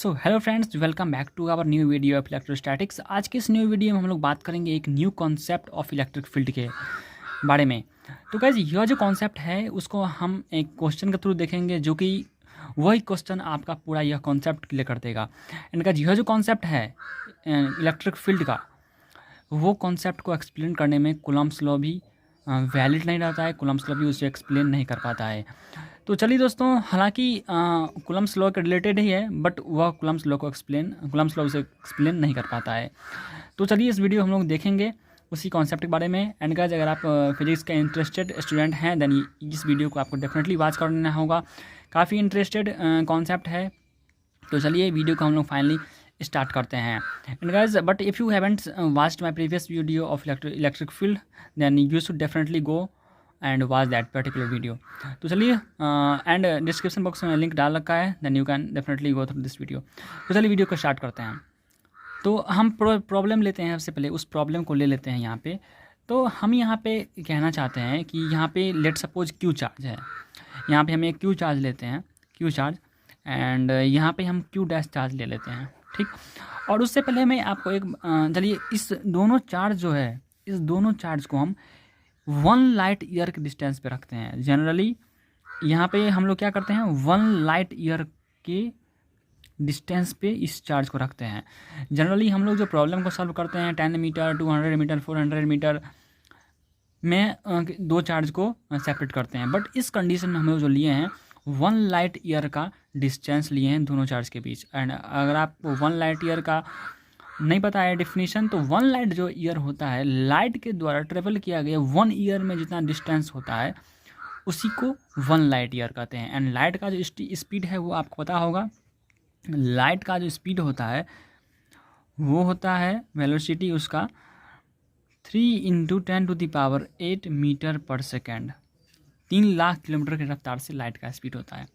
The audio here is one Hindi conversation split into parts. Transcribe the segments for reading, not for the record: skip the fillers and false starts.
So hello friends, welcome back to our new video of electrostatics. आज के इस न्यू वीडियो में हम लोग बात करेंगे एक new concept of electric field के बारे में। तो गाइस, यह जो कॉन्सेप्ट है उसको हम एक क्वेश्चन के थ्रू देखेंगे, जो कि वही क्वेश्चन आपका पूरा यह कॉन्सेप्ट क्लियर कर देगा। एंड गाइस, यह जो कॉन्सेप्ट है इलेक्ट्रिक फील्ड का, वो कॉन्सेप्ट को एक्सप्लेन करने में कूलम्ब्स लॉ भी वैलिड नहीं रहता है। कूलम्ब्स लॉ भी उसे एक्सप्लेन नहीं कर पाता है। तो चलिए दोस्तों, हालांकि कूलम्ब्स लॉ के रिलेटेड ही है, बट वह कूलम्ब्स लॉ उसे एक्सप्लेन नहीं कर पाता है। तो चलिए इस वीडियो हम लोग देखेंगे उसी कॉन्सेप्ट के बारे में। एंड गाइस, अगर आप फिजिक्स का इंटरेस्टेड स्टूडेंट हैं देन इस वीडियो को आपको डेफिनेटली वॉच करना होगा। काफ़ी इंटरेस्टेड कॉन्सेप्ट है। तो चलिए वीडियो को हम लोग फाइनली स्टार्ट करते हैं। And guys, but if you haven't watched my previous video of electric field then you should definitely go and watch that particular video. तो चलिए, एंड डिस्क्रिप्शन बॉक्स में लिंक डाल रखा है, then you can definitely go through this video. तो चलिए वीडियो को स्टार्ट करते हैं। तो हम प्रॉब्लम लेते हैं, सबसे पहले उस प्रॉब्लम को ले लेते हैं यहाँ पे। तो हम यहाँ पे कहना चाहते हैं कि यहाँ पे लेट सपोज क्यू चार्ज है। यहाँ पे हम एक क्यू चार्ज लेते हैं, क्यू चार्ज, एंड यहाँ पे हम क्यू डैश चार्ज ले लेते हैं, ठीक। और उससे पहले मैं आपको एक चलिए इस दोनों चार्ज जो है, इस दोनों चार्ज को हम 1 लाइट ईयर के डिस्टेंस पे रखते हैं। जनरली यहाँ पे हम लोग क्या करते हैं, 1 लाइट ईयर के डिस्टेंस पे इस चार्ज को रखते हैं। जनरली हम लोग जो प्रॉब्लम को सॉल्व करते हैं 10 मीटर, 200 मीटर, 400 मीटर में दो चार्ज को सेपरेट करते हैं। बट इस कंडीशन में हम लोग जो लिए हैं 1 लाइट ईयर का डिस्टेंस लिए हैं दोनों चार्ज के बीच। एंड अगर आपको 1 लाइट ईयर का नहीं पता है डेफिनेशन, तो 1 लाइट जो ईयर होता है, लाइट के द्वारा ट्रेवल किया गया 1 ईयर में जितना डिस्टेंस होता है उसी को 1 लाइट ईयर कहते हैं। एंड लाइट का जो स्पीड है वो आपको पता होगा। लाइट का जो स्पीड होता है वो होता है वेलोसिटी उसका 3 × 10⁸ मीटर पर सेकेंड। 3 लाख किलोमीटर की रफ्तार से लाइट का स्पीड होता है,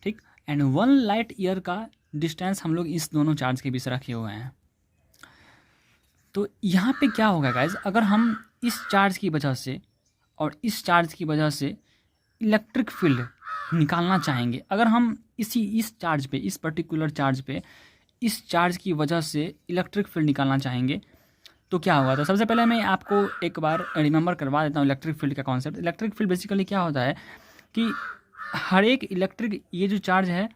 ठीक। एंड 1 लाइट ईयर का डिस्टेंस हम लोग इस दोनों चार्ज के बीच रखे हुए हैं। तो यहाँ पे क्या होगा गाइज, अगर हम इस चार्ज की वजह से और इस चार्ज की वजह से इलेक्ट्रिक फील्ड निकालना चाहेंगे, अगर हम इस चार्ज पे, इस पर्टिकुलर चार्ज पे, इस चार्ज की वजह से इलेक्ट्रिक फील्ड निकालना चाहेंगे, तो क्या होगा। तो सबसे पहले मैं आपको एक बार रिमेंबर करवा देता हूँ इलेक्ट्रिक फील्ड का कॉन्सेप्ट। इलेक्ट्रिक फील्ड बेसिकली क्या होता है कि हर एक इलेक्ट्रिक, ये जो चार्ज है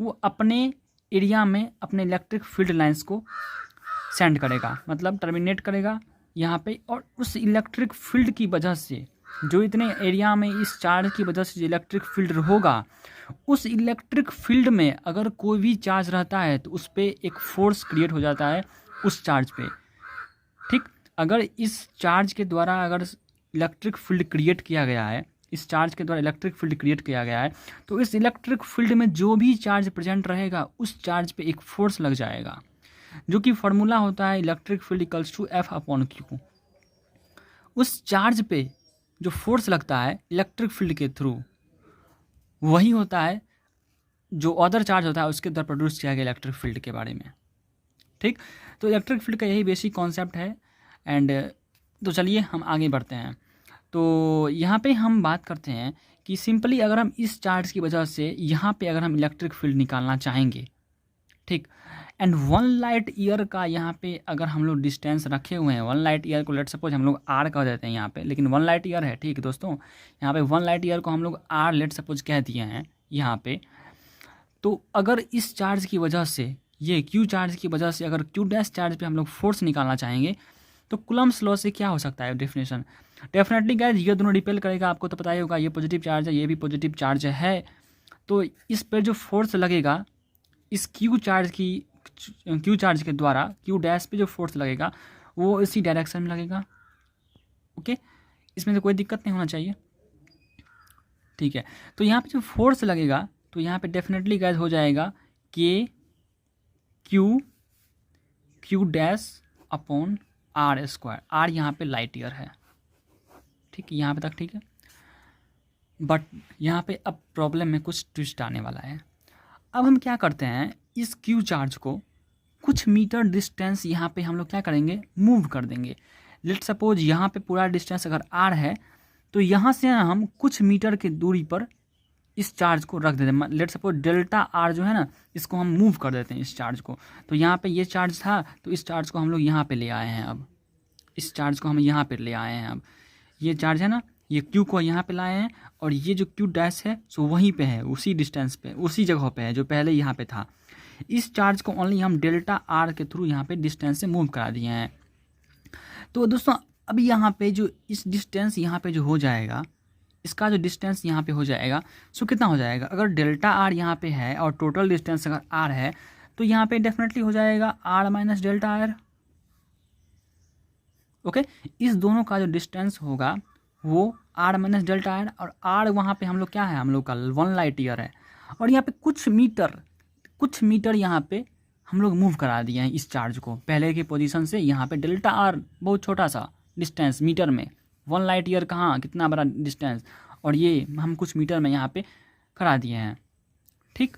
वो अपने एरिया में अपने इलेक्ट्रिक फील्ड लाइंस को सेंड करेगा, मतलब टर्मिनेट करेगा यहाँ पे। और उस इलेक्ट्रिक फील्ड की वजह से, जो इतने एरिया में इस चार्ज की वजह से जो इलेक्ट्रिक फील्ड होगा, उस इलेक्ट्रिक फील्ड में अगर कोई भी चार्ज रहता है तो उस पर एक फोर्स क्रिएट हो जाता है उस चार्ज पे, ठीक। अगर इस चार्ज के द्वारा अगर इलेक्ट्रिक फील्ड क्रिएट किया गया है, इस चार्ज के द्वारा इलेक्ट्रिक फील्ड क्रिएट किया गया है, तो इस इलेक्ट्रिक फील्ड में जो भी चार्ज प्रेजेंट रहेगा उस चार्ज पे एक फोर्स लग जाएगा, जो कि फार्मूला होता है electric field equals to F/Q। उस चार्ज पे जो फोर्स लगता है इलेक्ट्रिक फील्ड के थ्रू, वही होता है जो अदर चार्ज होता है उसके द्वारा प्रोड्यूस किया गया इलेक्ट्रिक फील्ड के बारे में, ठीक। तो इलेक्ट्रिक फील्ड का यही बेसिक कॉन्सेप्ट है। एंड तो चलिए हम आगे बढ़ते हैं। तो यहाँ पे हम बात करते हैं कि सिंपली अगर हम इस चार्ज की वजह से यहाँ पे अगर हम इलेक्ट्रिक फील्ड निकालना चाहेंगे, ठीक। एंड 1 लाइट ईयर का यहाँ पे अगर हम लोग डिस्टेंस रखे हुए हैं, 1 लाइट ईयर को लेट सपोज हम लोग R कह देते हैं यहाँ पे, लेकिन 1 लाइट ईयर है, ठीक दोस्तों। यहाँ पे 1 लाइट ईयर को हम लोग R लेट सपोज कह दिए हैं यहाँ पे। तो अगर इस चार्ज की वजह से, ये Q चार्ज की वजह से अगर Q डैश चार्ज पे हम लोग फोर्स निकालना चाहेंगे, तो कूलम्ब्स लॉ से क्या हो सकता है डेफिनेशन। डेफिनेटली गाइस, ये दोनों रिपेल करेगा, आपको तो पता ही होगा। ये पॉजिटिव चार्ज है, ये भी पॉजिटिव चार्ज है। तो इस पर जो फोर्स लगेगा, इस Q चार्ज के द्वारा Q डैश पे जो फोर्स लगेगा वो इसी डायरेक्शन में लगेगा, ओके। इसमें से कोई दिक्कत नहीं होना चाहिए, ठीक है। तो यहाँ पे जो फोर्स लगेगा, तो यहाँ पे डेफिनेटली गाइस हो जाएगा Q डैश/R²। R यहाँ पे लाइट ईयर है, ठीक, यहाँ पे तक ठीक है। बट यहाँ पे अब प्रॉब्लम में कुछ ट्विस्ट आने वाला है। अब हम क्या करते हैं, इस Q चार्ज को कुछ मीटर डिस्टेंस यहाँ पे हम लोग क्या करेंगे, मूव कर देंगे। लेट सपोज यहाँ पे पूरा डिस्टेंस अगर R है, तो यहाँ से हम कुछ मीटर की दूरी पर इस चार्ज को रख देते हैं। लेट सपोज डेल्टा आर जो है ना, इसको हम मूव कर देते हैं इस चार्ज को। तो यहाँ पे ये चार्ज था, तो इस चार्ज को हम लोग यहाँ पे ले आए हैं। अब इस चार्ज को हम यहाँ पे ले आए हैं। अब ये चार्ज है ना, ये क्यू को यहाँ पे लाए हैं, और ये जो क्यू डैश है सो वहीं पे है, उसी डिस्टेंस पे, उसी जगह पे है जो पहले यहाँ पे था। इस चार्ज को ओनली हम डेल्टा आर के थ्रू यहाँ पे डिस्टेंस से मूव करा दिए हैं। तो दोस्तों अभी यहाँ पे जो इस डिस्टेंस यहाँ पे जो हो जाएगा, इसका जो डिस्टेंस यहाँ पे हो जाएगा सो कितना हो जाएगा, अगर डेल्टा आर यहाँ पे है और टोटल डिस्टेंस अगर आर है, तो यहाँ पे डेफिनेटली हो जाएगा R minus delta R. Okay, इस दोनों का जो डिस्टेंस होगा वो आर माइनस डेल्टा आर, और आर वहाँ पे हम लोग क्या है, हम लोग का 1 लाइट ईयर है, और यहाँ पे कुछ मीटर यहाँ पे हम लोग मूव करा दिए हैं इस चार्ज को पहले की पोजीशन से। यहाँ पे डेल्टा आर बहुत छोटा सा डिस्टेंस मीटर में, 1 लाइट ईयर कहाँ, कितना बड़ा डिस्टेंस, और ये हम कुछ मीटर में यहाँ पे करा दिए हैं। ठीक,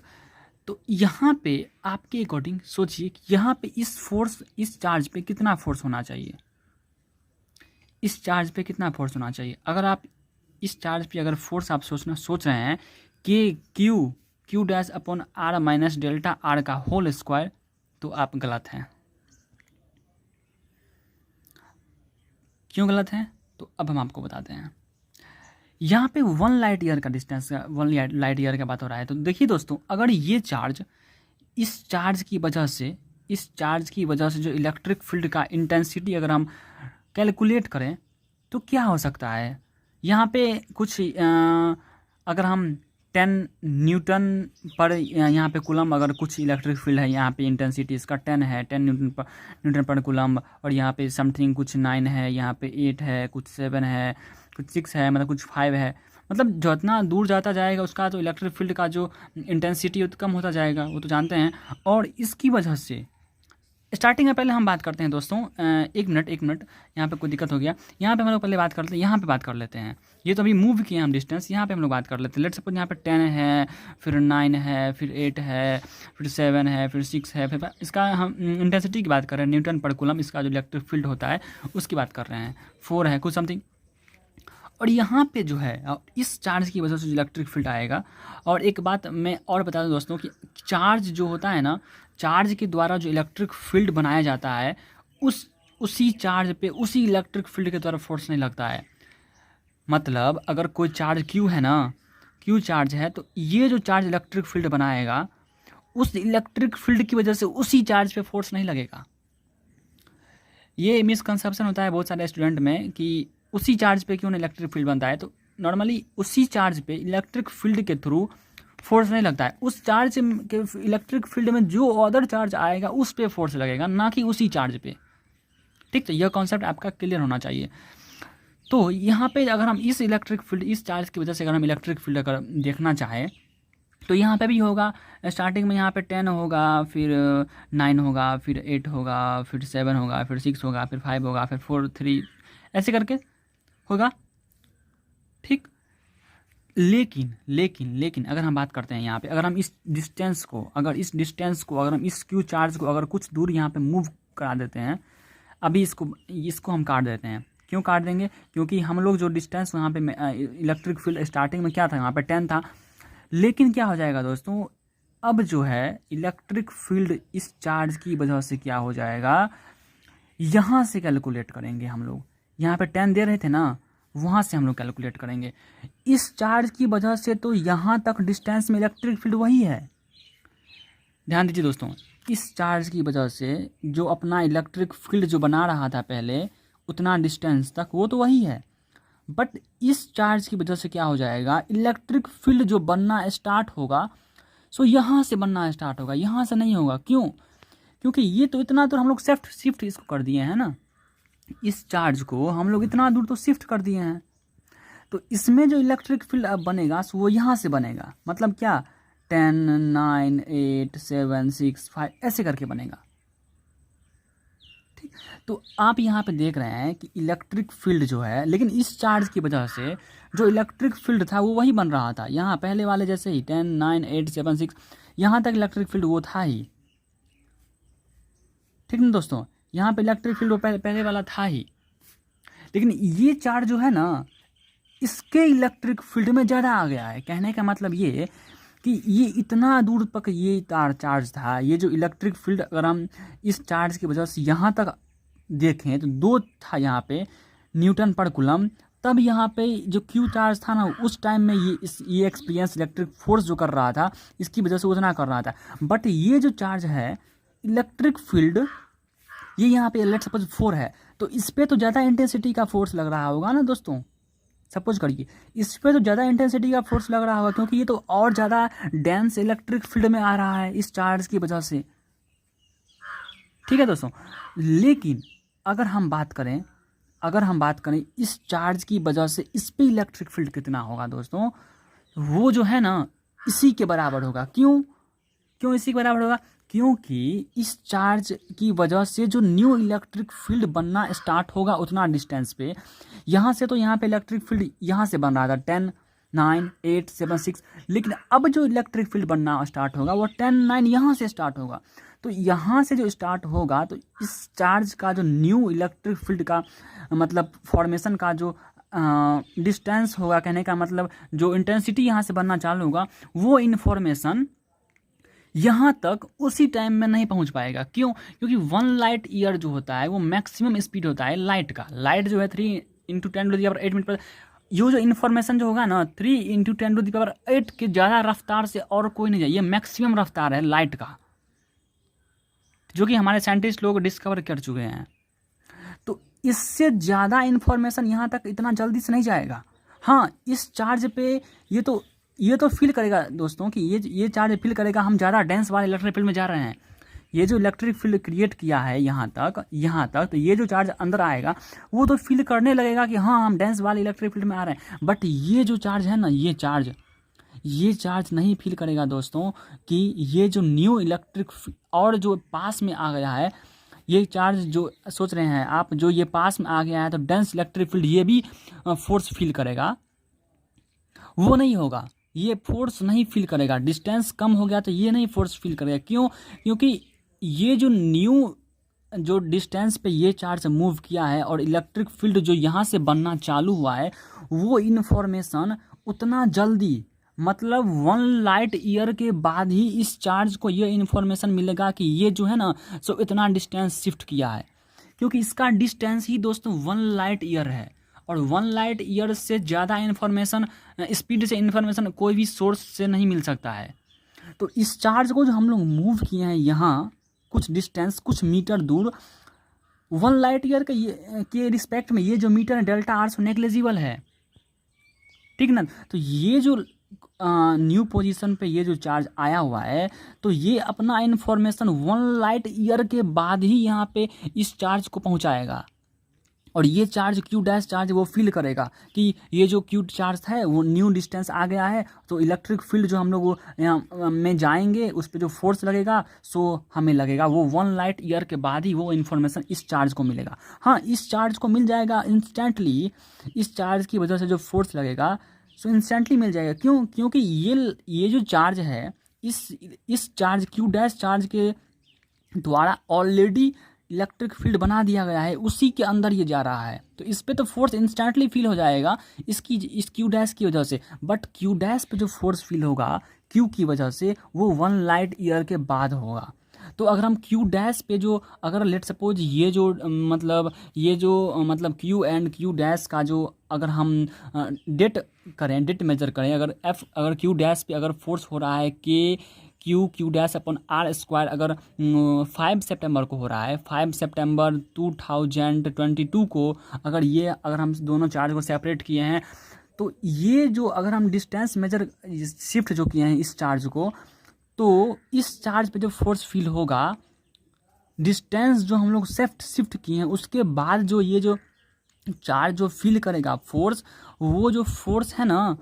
तो यहाँ पे आपके अकॉर्डिंग सोचिए कि यहाँ पे इस फोर्स, इस चार्ज पे कितना फोर्स होना चाहिए, इस चार्ज पे कितना फोर्स होना चाहिए। अगर आप इस चार्ज पे अगर फोर्स आप सोच रहे हैं कि Q dash upon R minus delta R का होल स्क्वायर, तो आप गलत हैं। क्यों गलत हैं, तो अब हम आपको बताते हैं। यहाँ पे 1 लाइट ईयर का डिस्टेंस, 1 लाइट ईयर का बात हो रहा है। तो देखिए दोस्तों, अगर ये चार्ज, इस चार्ज की वजह से जो इलेक्ट्रिक फील्ड का इंटेंसिटी अगर हम कैलकुलेट करें तो क्या हो सकता है, यहाँ पे कुछ अगर हम 10 न्यूटन पर यहाँ पे कूलम, अगर कुछ इलेक्ट्रिक फील्ड है, यहाँ पे इंटेंसिटी इसका 10 है, 10 न्यूटन पर कूलम, और यहाँ पे समथिंग कुछ 9 है, यहाँ पे 8 है, कुछ 7 है, कुछ 6 है, मतलब कुछ 5 है, मतलब जितना दूर जाता जाएगा उसका तो इलेक्ट्रिक फील्ड का जो इंटेंसिटी कम होता जाएगा, वो तो जानते हैं। और इसकी वजह से स्टार्टिंग में पहले हम बात करते हैं दोस्तों, एक मिनट यहाँ पे कोई दिक्कत हो गया। यहाँ पे हम लोग पहले बात करते हैं, यहाँ पे बात कर लेते हैं। ये तो अभी मूव किए हम डिस्टेंस, यहाँ पे हम लोग बात कर लेते हैं। लेट्स सपोज यहाँ पे 10 है, फिर 9 है, फिर 8 है, फिर 7 है, फिर 6 है, फिर इसका हम इंटेंसिटी की बात कर रहे हैं, न्यूटन पर कूलम, इसका जो इलेक्ट्रिक फील्ड होता है उसकी बात कर रहे हैं, 4 है कुछ समथिंग। और यहाँ पे जो है इस चार्ज की वजह से जो इलेक्ट्रिक फील्ड आएगा। और एक बात मैं और बता दूं दोस्तों कि चार्ज जो होता है ना, चार्ज के द्वारा जो इलेक्ट्रिक फील्ड बनाया जाता है, उसी चार्ज पे उसी इलेक्ट्रिक फील्ड के द्वारा फोर्स नहीं लगता है। मतलब अगर कोई चार्ज क्यू है ना, क्यू चार्ज है, तो ये जो चार्ज इलेक्ट्रिक फील्ड बनाएगा, उस इलेक्ट्रिक फील्ड की वजह से उसी चार्ज पे फोर्स नहीं लगेगा। ये मिसकंसेप्शन होता है बहुत सारे स्टूडेंट में कि उसी चार्ज पे क्यों ना इलेक्ट्रिक फील्ड बनता है। तो नॉर्मली उसी चार्ज पे इलेक्ट्रिक फील्ड के थ्रू फोर्स नहीं लगता है, उस चार्ज के इलेक्ट्रिक फील्ड में जो अदर चार्ज आएगा उस पे फोर्स लगेगा, ना कि उसी चार्ज पे। ठीक, तो यह कॉन्सेप्ट आपका क्लियर होना चाहिए। तो यहाँ पे अगर हम इस इलेक्ट्रिक फील्ड, इस चार्ज की वजह से अगर हम इलेक्ट्रिक फील्ड अगर देखना चाहें तो यहाँ पे भी होगा। स्टार्टिंग में यहाँ पे 10 होगा, फिर 9 होगा, फिर 8 होगा, फिर 7 होगा, फिर 6 होगा, फिर 5 होगा, फिर 4 3 ऐसे करके होगा। ठीक, लेकिन अगर हम बात करते हैं यहाँ पे, अगर हम इस डिस्टेंस को अगर हम इस क्यू चार्ज को अगर कुछ दूर यहाँ पे मूव करा देते हैं, अभी इसको हम काट देते हैं। क्यों काट देंगे, क्योंकि हम लोग जो डिस्टेंस वहाँ पे इलेक्ट्रिक फील्ड स्टार्टिंग में क्या था, यहाँ पे 10 था। लेकिन क्या हो जाएगा दोस्तों, अब जो है इलेक्ट्रिक फील्ड इस चार्ज की वजह से क्या हो जाएगा, यहाँ से कैलकुलेट करेंगे हम लोग। यहाँ पे 10 दे रहे थे ना, वहाँ से हम लोग कैलकुलेट करेंगे। इस चार्ज की वजह से तो यहाँ तक डिस्टेंस में इलेक्ट्रिक फील्ड वही है। ध्यान दीजिए दोस्तों, इस चार्ज की वजह से जो अपना इलेक्ट्रिक फील्ड जो बना रहा था पहले, उतना डिस्टेंस तक वो तो वही है। बट इस चार्ज की वजह से क्या हो जाएगा, इलेक्ट्रिक फील्ड जो बनना स्टार्ट होगा, सो यहाँ से बनना स्टार्ट होगा, यहाँ से नहीं होगा। क्यों, क्योंकि ये तो इतना तो हम लोग शिफ्ट इसको कर दिए हैं ना, इस चार्ज को हम लोग इतना दूर तो शिफ्ट कर दिए हैं। तो इसमें जो इलेक्ट्रिक फील्ड अब बनेगा वो यहाँ से बनेगा। मतलब क्या, 10 9 8 7 6 5 ऐसे करके बनेगा। ठीक, तो आप यहाँ पे देख रहे हैं कि इलेक्ट्रिक फील्ड जो है, लेकिन इस चार्ज की वजह से जो इलेक्ट्रिक फील्ड था वो वही बन रहा था, यहाँ पहले वाले जैसे ही 10 9 8 7 6 यहाँ तक इलेक्ट्रिक फील्ड वो था ही। ठीक ना दोस्तों, यहाँ पे इलेक्ट्रिक फील्ड वो पहले वाला था ही। लेकिन ये चार्ज जो है ना, इसके इलेक्ट्रिक फील्ड में ज़्यादा आ गया है। कहने का मतलब ये कि ये इतना दूर तक ये तार चार्ज था, ये जो इलेक्ट्रिक फील्ड अगर हम इस चार्ज की वजह से यहाँ तक देखें तो 2 था यहाँ पे न्यूटन पर कूलम। तब यहाँ पे जो क्यू चार्ज था ना, उस टाइम में ये एक्सपीरियंस इलेक्ट्रिक फोर्स जो कर रहा था इसकी वजह से उतना कर रहा था। बट ये जो चार्ज है इलेक्ट्रिक फील्ड, ये यहाँ पे लेट्स सपोज 4 है, तो इस पर तो ज़्यादा इंटेंसिटी का फोर्स लग रहा होगा ना दोस्तों। सपोज करिए इस पर तो ज़्यादा इंटेंसिटी का फोर्स लग रहा होगा, क्योंकि ये तो और ज़्यादा डेंस इलेक्ट्रिक फील्ड में आ रहा है इस चार्ज की वजह से। ठीक है दोस्तों, लेकिन अगर हम बात करें इस चार्ज की वजह से इस पे इलेक्ट्रिक फील्ड कितना होगा दोस्तों, वो जो है ना इसी के बराबर होगा। क्यों इसी के बराबर होगा? क्योंकि इस चार्ज की वजह से जो न्यू इलेक्ट्रिक फील्ड बनना स्टार्ट होगा उतना डिस्टेंस पे, यहाँ से तो यहाँ पे इलेक्ट्रिक फील्ड यहाँ से बन रहा था 10, 9, 8, 7, 6, लेकिन अब जो इलेक्ट्रिक फील्ड बनना स्टार्ट होगा वो 10, 9 यहाँ से स्टार्ट होगा। तो यहाँ से जो स्टार्ट होगा तो इस चार्ज का जो न्यू इलेक्ट्रिक फील्ड का मतलब फॉर्मेशन का जो डिस्टेंस होगा, कहने का मतलब जो इंटेंसिटी यहाँ से बनना चालू होगा, वो इन्फॉर्मेशन यहाँ तक उसी टाइम में नहीं पहुँच पाएगा। क्यों? क्योंकि 1 लाइट ईयर जो होता है वो मैक्सिमम स्पीड होता है लाइट का। लाइट जो है 3 × 10⁸ मिनट पर, ये जो इन्फॉर्मेशन जो होगा ना 3 × 10⁸ के ज़्यादा रफ्तार से और कोई नहीं जाए। ये मैक्सिमम रफ्तार है लाइट का, जो कि हमारे साइंटिस्ट लोग डिस्कवर कर चुके हैं। तो इससे ज़्यादा इन्फॉर्मेशन यहाँ तक इतना जल्दी से नहीं जाएगा। हाँ, इस चार्ज पे ये तो फील करेगा दोस्तों कि ये चार्ज फील करेगा हम ज़्यादा डेंस वाले इलेक्ट्रिक फील्ड में जा रहे हैं। ये जो इलेक्ट्रिक फील्ड क्रिएट किया है यहाँ तक तो ये जो चार्ज अंदर आएगा वो तो फील करने लगेगा कि हाँ हम डेंस वाले इलेक्ट्रिक फील्ड में आ रहे हैं। बट ये जो चार्ज है ना, ये चार्ज नहीं फील करेगा दोस्तों कि ये जो न्यू इलेक्ट्रिक और जो पास में आ गया है, ये चार्ज जो सोच रहे हैं आप, जो ये पास में आ गया है तो डेंस इलेक्ट्रिक फील्ड ये भी फोर्स फील करेगा, वो नहीं होगा। ये फोर्स नहीं फील करेगा। डिस्टेंस कम हो गया तो ये नहीं फोर्स फील करेगा। क्यों? क्योंकि ये जो न्यू जो डिस्टेंस पे ये चार्ज मूव किया है और इलेक्ट्रिक फील्ड जो यहाँ से बनना चालू हुआ है, वो इन्फॉर्मेशन उतना जल्दी, मतलब 1 लाइट ईयर के बाद ही इस चार्ज को ये इन्फॉर्मेशन मिलेगा कि ये जो है ना सो इतना डिस्टेंस शिफ्ट किया है। क्योंकि इसका डिस्टेंस ही दोस्तों 1 लाइट ईयर है, और 1 लाइट ईयर से ज़्यादा इन्फॉर्मेशन, स्पीड से इन्फॉर्मेशन कोई भी सोर्स से नहीं मिल सकता है। तो इस चार्ज को जो हम लोग मूव किए हैं यहाँ कुछ डिस्टेंस, कुछ मीटर दूर, 1 लाइट ईयर के रिस्पेक्ट में ये जो मीटर है डेल्टा आर सो नेग्लिजिबल है। ठीक ना? तो ये जो न्यू पोजीशन पे ये जो चार्ज आया हुआ है, तो ये अपना इन्फॉर्मेशन 1 लाइट ईयर के बाद ही यहाँ पे इस चार्ज को पहुँचाएगा। और ये चार्ज क्यू डैश चार्ज वो फील करेगा कि ये जो क्यू चार्ज है वो न्यू डिस्टेंस आ गया है, तो इलेक्ट्रिक फील्ड जो हम लोग यहाँ में जाएंगे उस पर जो फोर्स लगेगा सो हमें लगेगा वो 1 लाइट ईयर के बाद ही वो इन्फॉर्मेशन इस चार्ज को मिलेगा। हाँ, इस चार्ज को मिल जाएगा इंस्टेंटली। इस चार्ज की वजह से जो फोर्स लगेगा सो इंस्टेंटली मिल जाएगा। क्यों? क्योंकि ये जो चार्ज है इस चार्ज क्यू डैश चार्ज के द्वारा ऑलरेडी इलेक्ट्रिक फील्ड बना दिया गया है, उसी के अंदर ये जा रहा है, तो इस पे तो फोर्स इंस्टेंटली फील हो जाएगा इस क्यू डैश की वजह से। बट क्यू डैश पे जो फोर्स फील होगा क्यू की वजह से वो 1 लाइट ईयर के बाद होगा। तो अगर हम क्यू डैश पे जो अगर लेट सपोज ये जो मतलब क्यू एंड क्यू डैश का जो अगर हम डेट मेजर करें, अगर क्यू डैश पे अगर फोर्स हो रहा है Q dash upon R square, अगर 5 सितंबर को हो रहा है, 5 सितंबर 2022 को अगर हम दोनों चार्ज को सेपरेट किए हैं, तो ये जो अगर हम डिस्टेंस मेजर शिफ्ट जो किए हैं इस चार्ज को, तो इस चार्ज पे जो फोर्स फील होगा, डिस्टेंस जो हम लोग शिफ्ट किए हैं उसके बाद जो ये जो चार्ज जो फील करेगा फोर्स, वो जो फोर्स है ना,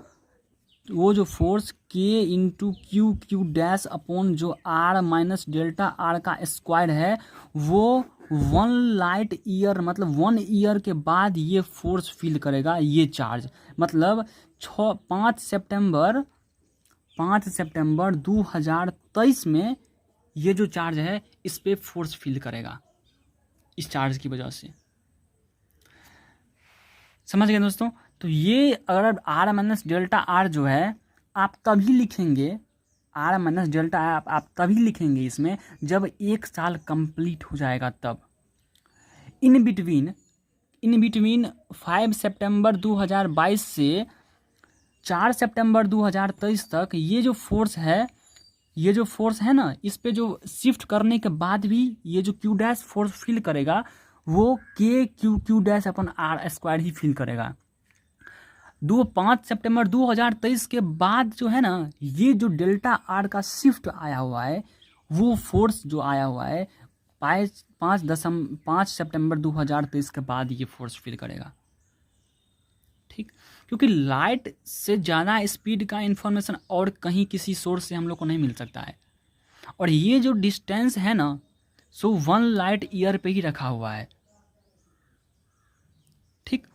वो जो फोर्स के इंटू क्यू डैश अपॉन जो आर माइनस डेल्टा आर का स्क्वायर है, वो 1 लाइट ईयर मतलब 1 ईयर के बाद ये फोर्स फील करेगा ये चार्ज। मतलब 5 सितंबर 2023 में ये जो चार्ज है इस पे फोर्स फील करेगा इस चार्ज की वजह से। समझ गए दोस्तों? तो ये अगर आर माइनस डेल्टा आर जो है आप तभी लिखेंगे, आर माइनस डेल्टा आप तभी लिखेंगे इसमें जब 1 साल कंप्लीट हो जाएगा तब। इन बिटवीन 5 सितंबर 2022 से 4 सितंबर 2023 तक ये जो फोर्स है ना, इस पे जो शिफ्ट करने के बाद भी ये जो क्यू डैश फोर्स फील करेगा वो K Q dash upon R square ही फील करेगा। 5 सितंबर 2023 के बाद जो है ना, ये जो डेल्टा आर का शिफ्ट आया हुआ है, वो फोर्स जो आया हुआ है 5 सितंबर 2023 के बाद ये फोर्स फील करेगा। ठीक, क्योंकि लाइट से ज़्यादा स्पीड का इंफॉर्मेशन और कहीं किसी सोर्स से हम लोग को नहीं मिल सकता है। और ये जो डिस्टेंस है ना, सो 1 लाइट ईयर पे ही रखा हुआ है। ठीक,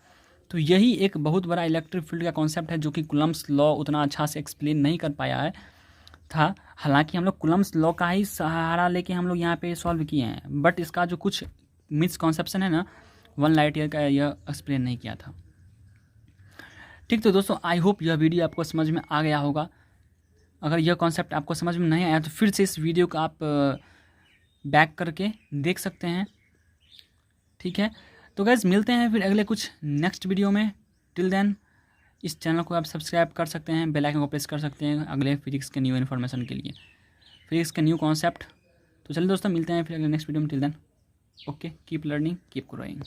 तो यही एक बहुत बड़ा इलेक्ट्रिक फील्ड का कॉन्सेप्ट है जो कि कूलम्ब्स लॉ उतना अच्छा से एक्सप्लेन नहीं कर पाया है था। हालांकि हम लोग कूलम्ब्स लॉ का ही सहारा लेके हम लोग यहाँ पे सॉल्व किए हैं, बट इसका जो कुछ मिसकॉन्सेप्शन है ना, 1 लाइट ईयर का, यह एक्सप्लेन नहीं किया था। ठीक, तो दोस्तों आई होप यह वीडियो आपको समझ में आ गया होगा। अगर यह कॉन्सेप्ट आपको समझ में नहीं आया तो फिर से इस वीडियो को आप बैक करके देख सकते हैं। ठीक है, तो गाइस मिलते हैं फिर अगले कुछ नेक्स्ट वीडियो में। टिल देन इस चैनल को आप सब्सक्राइब कर सकते हैं, बेल आइकन को प्रेस कर सकते हैं अगले फिजिक्स के न्यू इन्फॉर्मेशन के लिए, फिजिक्स के न्यू कॉन्सेप्ट। तो चलिए दोस्तों मिलते हैं फिर अगले नेक्स्ट वीडियो में। Till then okay, keep learning, keep growing.